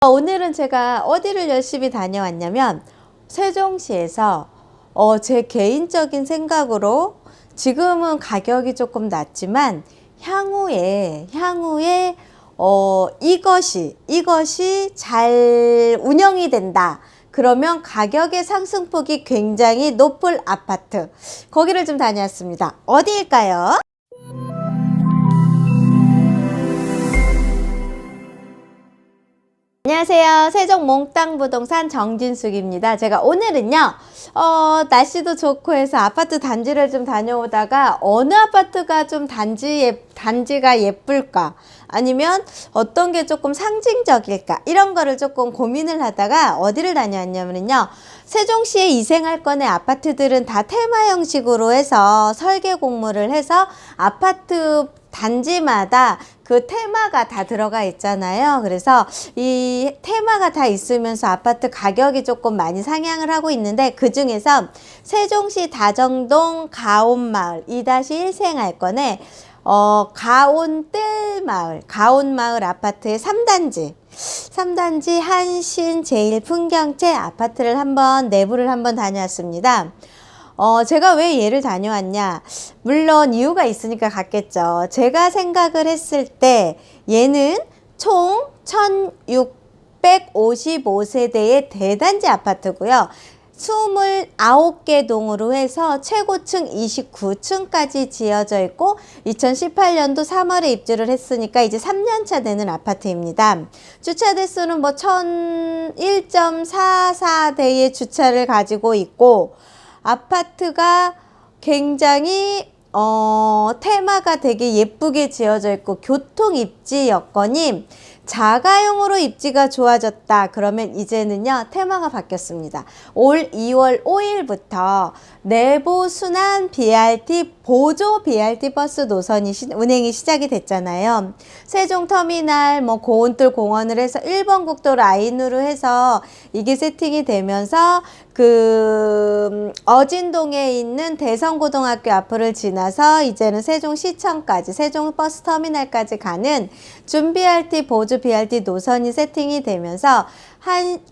오늘은 제가 어디를 열심히 다녀왔냐면 세종시에서 제 개인적인 생각으로 지금은 가격이 조금 낮지만 향후에 이것이 잘 운영이 된다. 그러면 가격의 상승폭이 굉장히 높을 아파트, 거기를 좀 다녀왔습니다. 어디일까요? 안녕하세요. 세종 몽땅부동산 정진숙입니다. 제가 오늘은요, 날씨도 좋고 해서 아파트 단지를 좀 다녀오다가 어느 아파트가 좀 단지가 예쁠까? 아니면 어떤 게 조금 상징적일까? 이런 거를 조금 고민을 하다가 어디를 다녀왔냐면요. 세종시에 이생할 건의 아파트들은 다 테마 형식으로 해서 설계 공모를 해서 아파트 단지마다 그 테마가 다 들어가 있잖아요. 그래서 이 테마가 다 있으면서 아파트 가격이 조금 많이 상향을 하고 있는데, 그 중에서 세종시 다정동 가온마을 2-1 생활권에 가온마을 아파트의 3단지 한신 제일풍경채 아파트를 내부를 한번 다녀왔습니다. 제가 왜 얘를 다녀왔냐? 물론 이유가 있으니까 갔겠죠. 제가 생각을 했을 때 얘는 총 1655세대의 대단지 아파트고요. 29개 동으로 해서 최고층 29층까지 지어져 있고 2018년도 3월에 입주를 했으니까 이제 3년차 되는 아파트입니다. 주차 대수는 1,044대의 주차를 가지고 있고, 아파트가 굉장히 테마가 되게 예쁘게 지어져 있고, 교통 입지 여건이 자가용으로 입지가 좋아졌다. 그러면 이제는요, 테마가 바뀌었습니다. 올 2월 5일부터 내부 순환 BRT 보조 BRT 버스 노선이 운행이 시작이 됐잖아요. 세종터미널 고온뜰 공원을 해서 1번 국도 라인으로 해서 이게 세팅이 되면서 어진동에 있는 대성고등학교 앞을 지나서 이제는 세종시청까지, 세종버스터미널까지 가는 준 BRT 보조 BRT 노선이 세팅이 되면서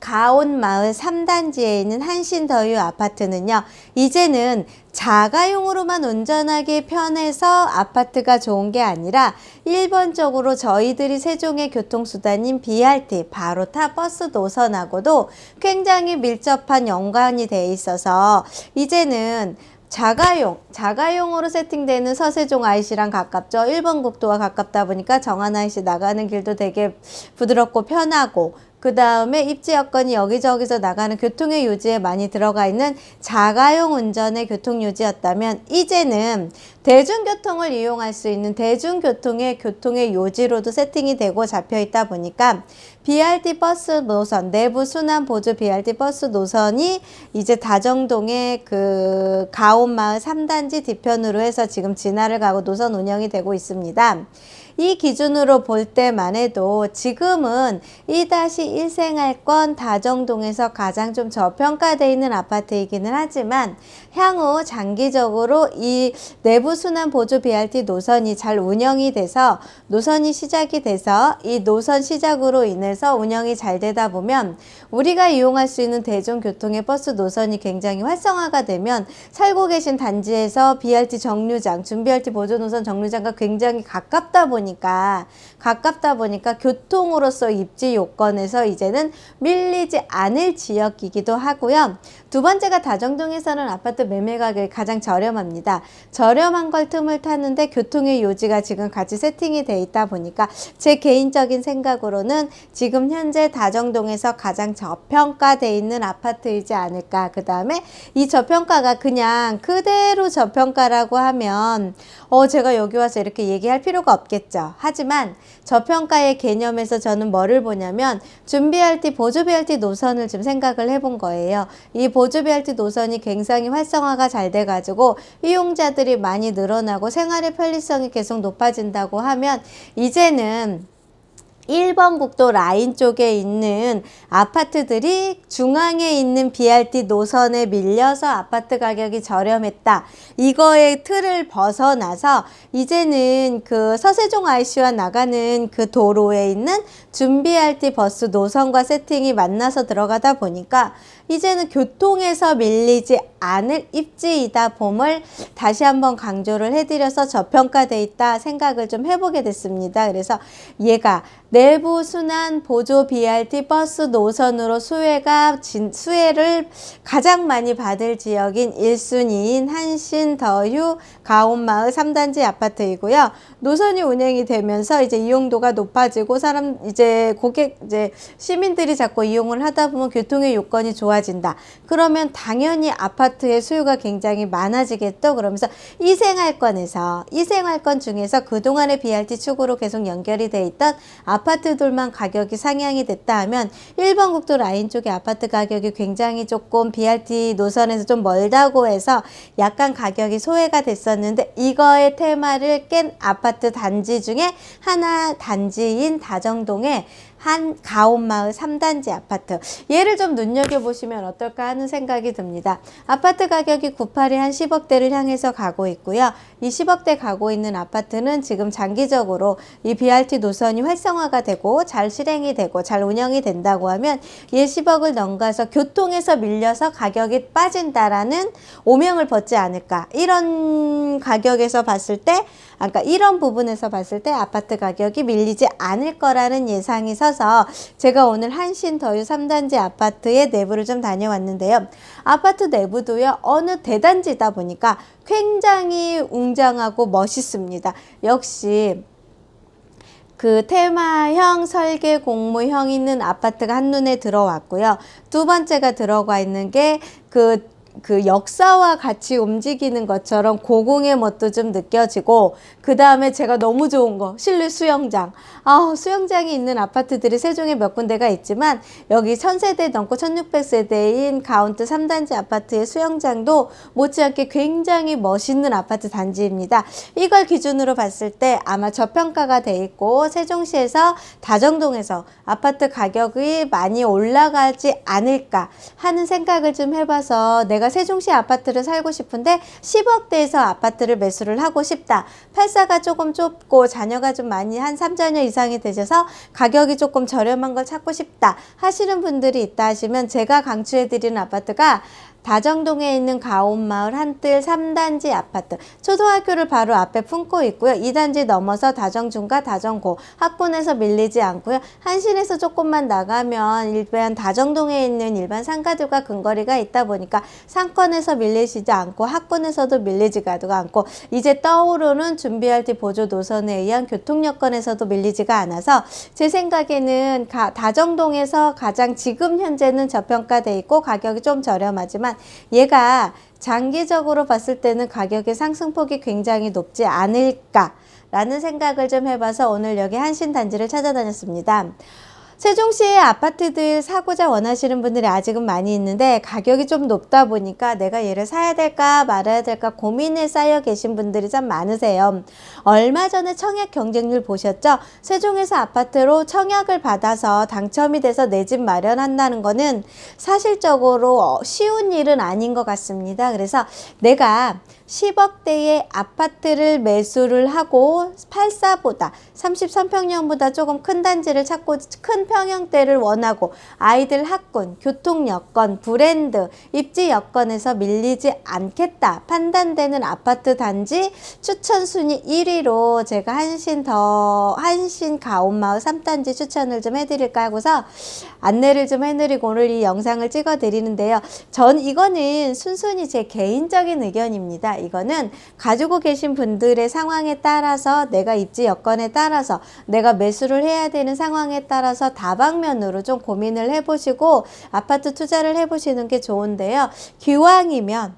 가온마을 3단지에 있는 한신더유 아파트는요, 이제는 자가용으로만 운전하기 편해서 아파트가 좋은 게 아니라 일반적으로 저희들이 세종의 교통수단인 BRT 바로 타 버스 노선하고도 굉장히 밀접한 연관이 돼 있어서 이제는 자가용으로 세팅되는 서세종 IC랑 가깝죠. 1번 국도와 가깝다 보니까 정안 IC 나가는 길도 되게 부드럽고 편하고, 그 다음에 입지 여건이 여기저기서 나가는 교통의 요지에 많이 들어가 있는 자가용 운전의 교통요지였다면, 이제는 대중교통을 이용할 수 있는 대중교통의 요지로도 세팅이 되고 잡혀 있다 보니까 BRT 버스 노선, 내부 순환 보조 BRT 버스 노선이 이제 다정동의 가온마을 3단지 뒤편으로 해서 지금 진화를 가고 노선 운영이 되고 있습니다. 이 기준으로 볼 때만 해도 지금은 2-1 생활권 다정동에서 가장 좀 저평가되어 있는 아파트이기는 하지만, 향후 장기적으로 이 내부 순환 보조 BRT 노선이 잘 운영이 돼서 노선이 시작이 돼서 이 노선 시작으로 인해서 운영이 잘 되다 보면 우리가 이용할 수 있는 대중교통의 버스 노선이 굉장히 활성화가 되면 살고 계신 단지에서 BRT 정류장, 준 BRT 보조 노선 정류장과 굉장히 가깝다 보니까 교통으로서 입지 요건에서 이제는 밀리지 않을 지역이기도 하고요. 두 번째가 다정동에서는 아파트 매매 가격이 가장 저렴합니다. 저렴한 걸 틈을 타는데 교통의 요지가 지금 같이 세팅이 돼 있다 보니까 제 개인적인 생각으로는 지금 현재 다정동에서 가장 저평가돼 있는 아파트이지 않을까. 그 다음에 이 저평가가 그냥 그대로 저평가라고 하면 제가 여기 와서 이렇게 얘기할 필요가 없겠죠. 하지만 저평가의 개념에서 저는 뭐를 보냐면 준 BRT, 보조 BRT 노선을 좀 생각을 해본 거예요. 이 보조 BRT 노선이 굉장히 활성화가 잘 돼가지고 이용자들이 많이 늘어나고 생활의 편리성이 계속 높아진다고 하면 이제는 1번 국도 라인 쪽에 있는 아파트들이 중앙에 있는 BRT 노선에 밀려서 아파트 가격이 저렴했다. 이거의 틀을 벗어나서 이제는 그 서세종 IC와 나가는 그 도로에 있는 준 BRT 버스 노선과 세팅이 만나서 들어가다 보니까 이제는 교통에서 밀리지 않을 입지이다 봄을 다시 한번 강조를 해드려서 저평가돼 있다 생각을 좀 해보게 됐습니다. 그래서 얘가 내부 순환 보조 BRT 버스 노선으로 수혜를 가장 많이 받을 지역인 1순위인 한신 더휴 가온마을 3단지 아파트이고요. 노선이 운행이 되면서 이제 이용도가 높아지고 시민들이 자꾸 이용을 하다 보면 교통의 요건이 좋아진다. 그러면 당연히 아파트의 수요가 굉장히 많아지겠죠. 그러면서 이 생활권 중에서 그동안의 BRT 축으로 계속 연결이 돼 있던 아파트들만 가격이 상향이 됐다 하면 1번 국도 라인 쪽의 아파트 가격이 굉장히 조금 BRT 노선에서 좀 멀다고 해서 약간 가격이 소외가 됐었는데 이거의 테마를 깬 아파트 단지 중에 하나 단지인 다정동의 한 가온마을 3단지 아파트, 얘를 좀 눈여겨보시면 어떨까 하는 생각이 듭니다. 아파트 가격이 98이 한 10억대를 향해서 가고 있고요. 이 10억대 가고 있는 아파트는 지금 장기적으로 이 BRT 노선이 활성화가 되고 잘 실행이 되고 잘 운영이 된다고 하면 얘 10억을 넘가서 교통에서 밀려서 가격이 빠진다라는 오명을 벗지 않을까. 이런 가격에서 봤을 때, 그러니까 이런 부분에서 봤을 때 아파트 가격이 밀리지 않을 거라는 예상이 서서 제가 오늘 한신 더휴 3단지 아파트의 내부를 좀 다녀왔는데요. 아파트 내부도요, 어느 대단지다 보니까 굉장히 웅장하고 멋있습니다. 역시 그 테마형 설계 공모형 있는 아파트가 한눈에 들어왔고요. 두 번째가 들어가 있는 게 그 역사와 같이 움직이는 것처럼 고궁의 멋도 좀 느껴지고, 그 다음에 제가 너무 좋은 거 실내 수영장. 수영장이 있는 아파트들이 세종에 몇 군데가 있지만 여기 1000세대 넘고 1600세대인 가운트 3단지 아파트의 수영장도 못지않게 굉장히 멋있는 아파트 단지입니다. 이걸 기준으로 봤을 때 아마 저평가가 돼 있고 세종시에서 다정동에서 아파트 가격이 많이 올라가지 않을까 하는 생각을 좀 해봐서, 내가 세종시 아파트를 살고 싶은데 10억대에서 아파트를 매수를 하고 싶다. 84가 조금 좁고 자녀가 좀 많이 한 3자녀 이상이 되셔서 가격이 조금 저렴한 걸 찾고 싶다 하시는 분들이 있다 하시면 제가 강추해드리는 아파트가 다정동에 있는 가온마을 한뜰 3단지 아파트, 초등학교를 바로 앞에 품고 있고요. 2단지 넘어서 다정중과 다정고, 학군에서 밀리지 않고요. 한신에서 조금만 나가면 일반 다정동에 있는 일반 상가들과 근거리가 있다 보니까 상권에서 밀리지도 않고 학군에서도 밀리지가 않고 이제 떠오르는 준 BRT 보조 노선에 의한 교통 여건에서도 밀리지가 않아서 제 생각에는 다정동에서 가장 지금 현재는 저평가돼 있고 가격이 좀 저렴하지만 얘가 장기적으로 봤을 때는 가격의 상승폭이 굉장히 높지 않을까라는 생각을 좀 해봐서 오늘 여기 한신 단지를 찾아다녔습니다. 세종시의 아파트들 사고자 원하시는 분들이 아직은 많이 있는데 가격이 좀 높다 보니까 내가 얘를 사야 될까 말아야 될까 고민에 쌓여 계신 분들이 참 많으세요. 얼마 전에 청약 경쟁률 보셨죠? 세종에서 아파트로 청약을 받아서 당첨이 돼서 내 집 마련한다는 거는 사실적으로 쉬운 일은 아닌 것 같습니다. 그래서 내가 10억대의 아파트를 매수를 하고 84보다 33평형보다 조금 큰 단지를 찾고 큰 평형대를 원하고 아이들 학군, 교통 여건, 브랜드, 입지 여건에서 밀리지 않겠다 판단되는 아파트 단지 추천 순위 1위로 제가 한신 가온마을 3단지 추천을 좀 해드릴까 하고서 안내를 좀 해드리고 오늘 이 영상을 찍어 드리는데요. 이거는 순순히 제 개인적인 의견입니다. 이거는 가지고 계신 분들의 상황에 따라서, 내가 입지 여건에 따라서, 내가 매수를 해야 되는 상황에 따라서 다방면으로 좀 고민을 해보시고 아파트 투자를 해보시는 게 좋은데요. 기왕이면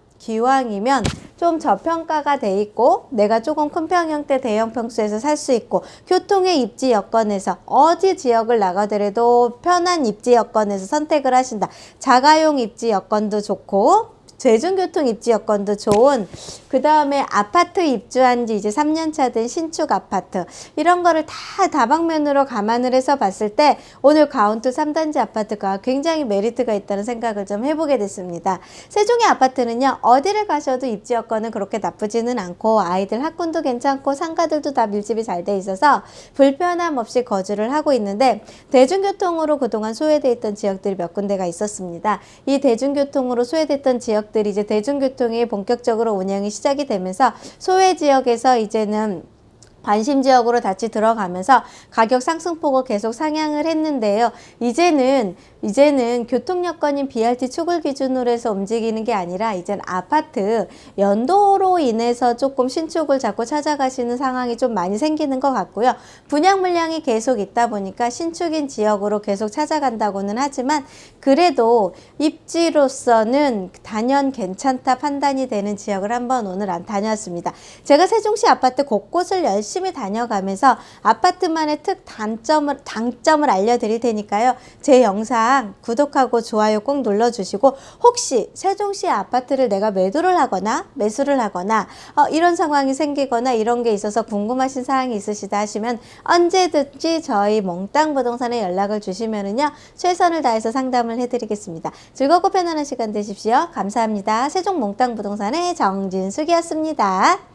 좀 저평가가 돼 있고 내가 조금 큰 평형대 대형 평수에서 살 수 있고 교통의 입지 여건에서 어디 지역을 나가더라도 편한 입지 여건에서 선택을 하신다. 자가용 입지 여건도 좋고 대중교통 입지 여건도 좋은, 그 다음에 아파트 입주한 지 이제 3년 차 된 신축 아파트, 이런 거를 다 다방면으로 감안을 해서 봤을 때 오늘 가온투 3단지 아파트가 굉장히 메리트가 있다는 생각을 좀 해보게 됐습니다. 세종의 아파트는요, 어디를 가셔도 입지 여건은 그렇게 나쁘지는 않고 아이들 학군도 괜찮고 상가들도 다 밀집이 잘 돼 있어서 불편함 없이 거주를 하고 있는데, 대중교통으로 그동안 소외돼 있던 지역들이 몇 군데가 있었습니다. 이 대중교통으로 소외됐던 지역들이 이제 대중교통이 본격적으로 운영이 시작이 되면서 소외 지역에서 이제는 관심 지역으로 같이 들어가면서 가격 상승폭을 계속 상향을 했는데요. 이제는 교통 여건인 BRT 초을 기준으로 해서 움직이는 게 아니라 이제는 아파트 연도로 인해서 조금 신축을 자꾸 찾아가시는 상황이 좀 많이 생기는 것 같고요. 분양 물량이 계속 있다 보니까 신축인 지역으로 계속 찾아간다고는 하지만 그래도 입지로서는 단연 괜찮다 판단이 되는 지역을 한번 오늘 다녀왔습니다. 제가 세종시 아파트 곳곳을 열심히 다녀가면서 아파트만의 장점을 알려드릴 테니까요. 제 영상 구독하고 좋아요 꼭 눌러주시고, 혹시 세종시 아파트를 내가 매도를 하거나 매수를 하거나 이런 상황이 생기거나 이런 게 있어서 궁금하신 사항이 있으시다 하시면 언제든지 저희 몽땅 부동산에 연락을 주시면은요, 최선을 다해서 상담을 해드리겠습니다. 즐겁고 편안한 시간 되십시오. 감사합니다. 세종 몽땅 부동산의 정진숙이었습니다.